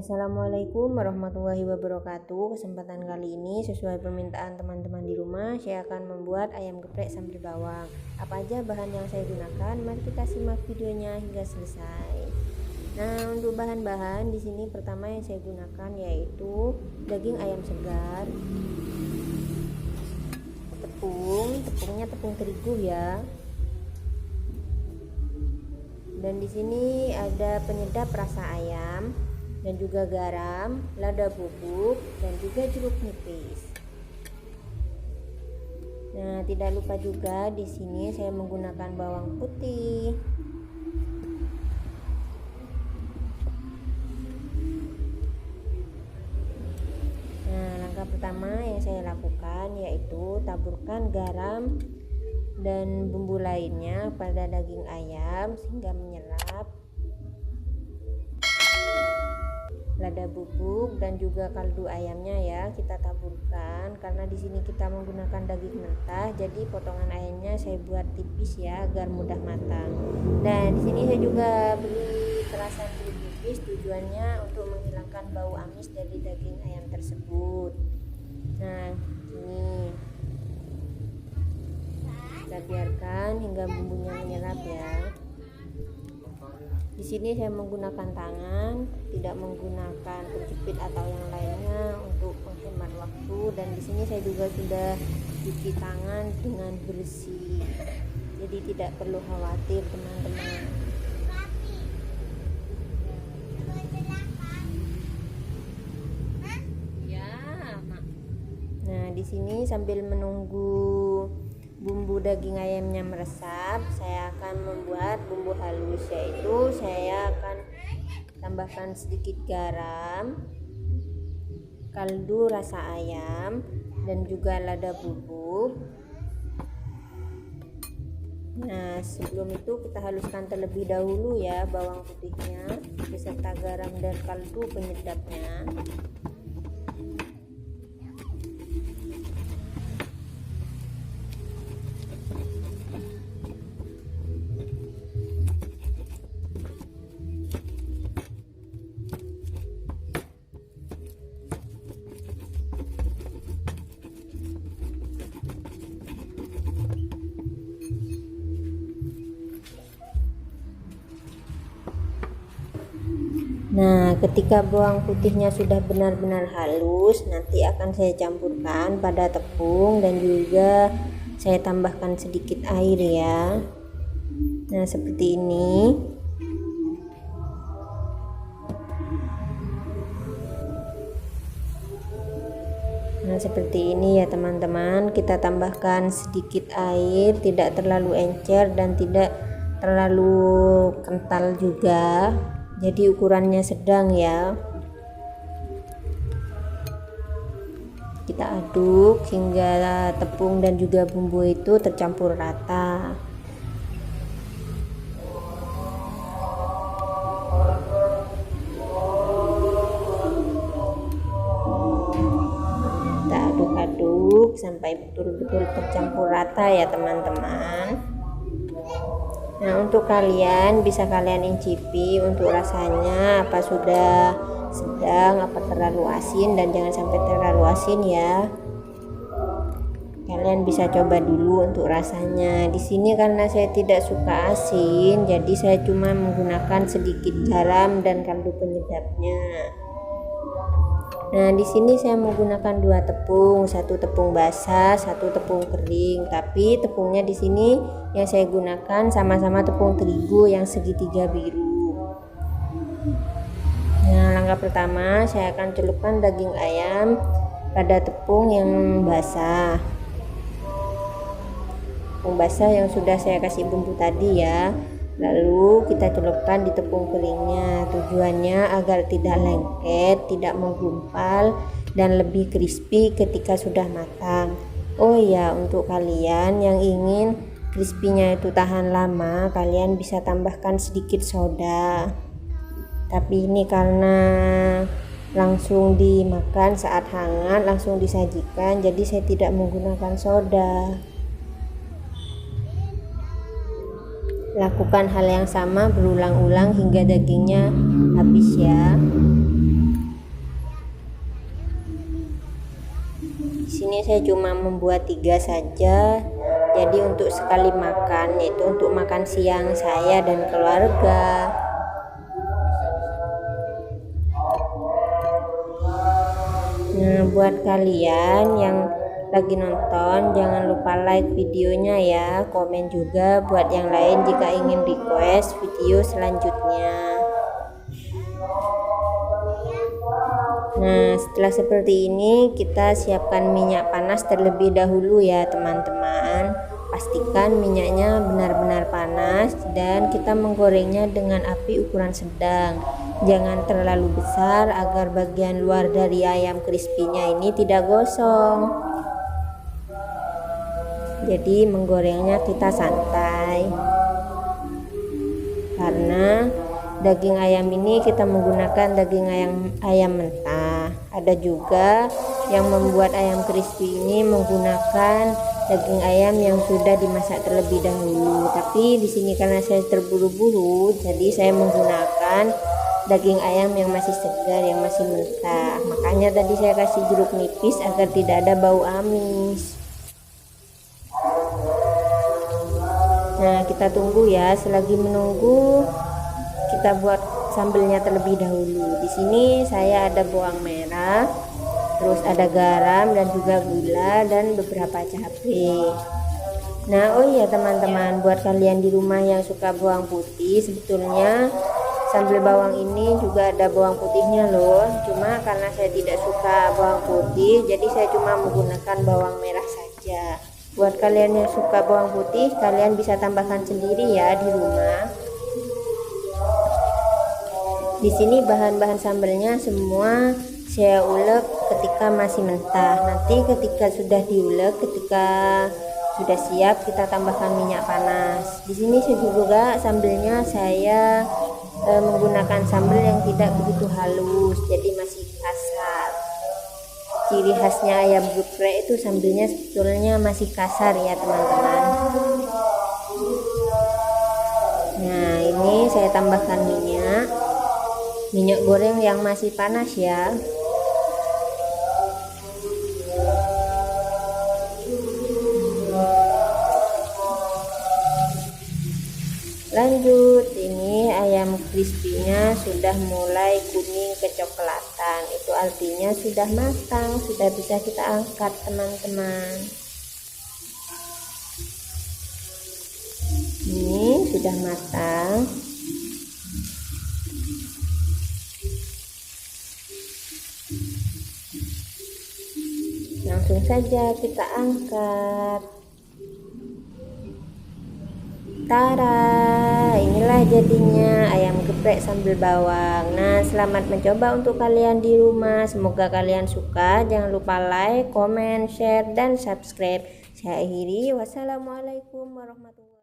Assalamualaikum warahmatullahi wabarakatuh. Kesempatan kali ini sesuai permintaan teman-teman di rumah, saya akan membuat ayam geprek sambal bawang. Apa aja bahan yang saya gunakan? Mari kita simak videonya hingga selesai. Nah, untuk bahan-bahan di sini pertama yang saya gunakan yaitu daging ayam segar, tepungnya tepung terigu ya. Dan di sini ada penyedap rasa ayam dan juga garam, lada bubuk dan juga jeruk nipis. Nah, tidak lupa juga di sini saya menggunakan bawang putih. Nah, langkah pertama yang saya lakukan yaitu taburkan garam dan bumbu lainnya pada daging ayam sehingga menyerap. Lada bubuk dan juga kaldu ayamnya ya kita taburkan, karena di sini kita menggunakan daging mentah, jadi potongan ayamnya saya buat tipis ya agar mudah matang. Nah, di sini saya juga beli perasan jeruk nipis, tujuannya untuk menghilangkan bau amis dari daging ayam tersebut. Nah, ini kita biarkan hingga bumbunya menyerap ya. Di sini saya menggunakan tangan, tidak menggunakan penjepit atau yang lainnya untuk menghemat waktu. Dan di sini saya juga sudah cuci tangan dengan bersih, jadi tidak perlu khawatir teman-teman. Nah, di sini sambil menunggu bumbu daging ayamnya meresap, saya akan membuat bumbu halus, yaitu saya akan tambahkan sedikit garam, kaldu rasa ayam dan juga lada bubuk. Nah, sebelum itu kita haluskan terlebih dahulu ya bawang putihnya beserta garam dan kaldu penyedapnya. Nah, ketika bawang putihnya sudah benar-benar halus, nanti akan saya campurkan pada tepung dan juga saya tambahkan sedikit air ya. Nah, seperti ini. Nah, seperti ini ya teman-teman. Kita tambahkan sedikit air, tidak terlalu encer dan tidak terlalu kental juga. Jadi ukurannya sedang ya. Kita aduk hingga tepung dan juga bumbu itu tercampur rata. Kita aduk-aduk sampai betul-betul tercampur rata ya teman-teman. Nah, untuk kalian bisa kalian incicipi untuk rasanya apa sudah sedang, apa terlalu asin, dan jangan sampai terlalu asin ya. Kalian bisa coba dulu untuk rasanya. Di sini karena saya tidak suka asin, jadi saya cuma menggunakan sedikit garam dan kaldu penyedapnya. Nah, di sini saya menggunakan 2 tepung, satu tepung basah, satu tepung kering. Tapi tepungnya di sini yang saya gunakan sama-sama tepung terigu yang segitiga biru. Nah, langkah pertama saya akan celupkan daging ayam pada tepung yang basah. Tepung basah yang sudah saya kasih bumbu tadi ya. Lalu kita celupkan di tepung keringnya, tujuannya agar tidak lengket, tidak menggumpal, dan lebih crispy ketika sudah matang. Oh ya, untuk kalian yang ingin crispy-nya itu tahan lama, kalian bisa tambahkan sedikit soda. Tapi ini karena langsung dimakan saat hangat, langsung disajikan, jadi saya tidak menggunakan soda. Lakukan hal yang sama berulang-ulang hingga dagingnya habis ya. saya cuma membuat 3 saja. Jadi untuk sekali makan, yaitu untuk makan siang saya dan keluarga. Nah, buat kalian yang lagi nonton, jangan lupa like videonya ya, komen juga buat yang lain jika ingin request video selanjutnya. Nah, setelah seperti ini kita siapkan minyak panas terlebih dahulu ya teman-teman. Pastikan minyaknya benar-benar panas dan kita menggorengnya dengan api ukuran sedang. Jangan terlalu besar agar bagian luar dari ayam crispy-nya ini tidak gosong. Jadi menggorengnya kita santai. Karena daging ayam ini kita menggunakan daging ayam mentah. Ada juga yang membuat ayam crispy ini menggunakan daging ayam yang sudah dimasak terlebih dahulu. Tapi di sini karena saya terburu-buru, jadi saya menggunakan daging ayam yang masih segar, yang masih mentah. Makanya tadi saya kasih jeruk nipis agar tidak ada bau amis. Nah, kita tunggu ya. Selagi menunggu, kita buat sambelnya terlebih dahulu. Di sini saya ada bawang merah, terus ada garam dan juga gula dan beberapa cabai. Nah, oh iya teman-teman, buat kalian di rumah yang suka bawang putih, sebetulnya sambal bawang ini juga ada bawang putihnya loh. Cuma karena saya tidak suka bawang putih, jadi saya cuma menggunakan bawang merah saja. Buat kalian yang suka bawang putih, kalian bisa tambahkan sendiri ya di rumah. Di sini bahan-bahan sambelnya semua saya ulek ketika masih mentah. Nanti ketika sudah diulek, ketika sudah siap, kita tambahkan minyak panas. Di sini saya juga sambelnya saya menggunakan sambal yang tidak begitu halus, jadi masih kasar. Ciri khasnya ayam geprek itu sambelnya sebetulnya masih kasar ya teman-teman. Nah, ini saya tambahkan minyak goreng yang masih panas ya. Lanjut, ini ayam crispy-nya sudah mulai kuning kecoklatan. Itu artinya sudah matang, sudah bisa kita angkat teman-teman. Ini sudah matang. Langsung saja kita angkat. Tara, inilah jadinya ayam geprek sambal bawang. Nah, selamat mencoba untuk kalian di rumah. Semoga kalian suka. Jangan lupa like, comment, share, dan subscribe. Saya akhiri. Wassalamualaikum warahmatullahi wabarakatuh.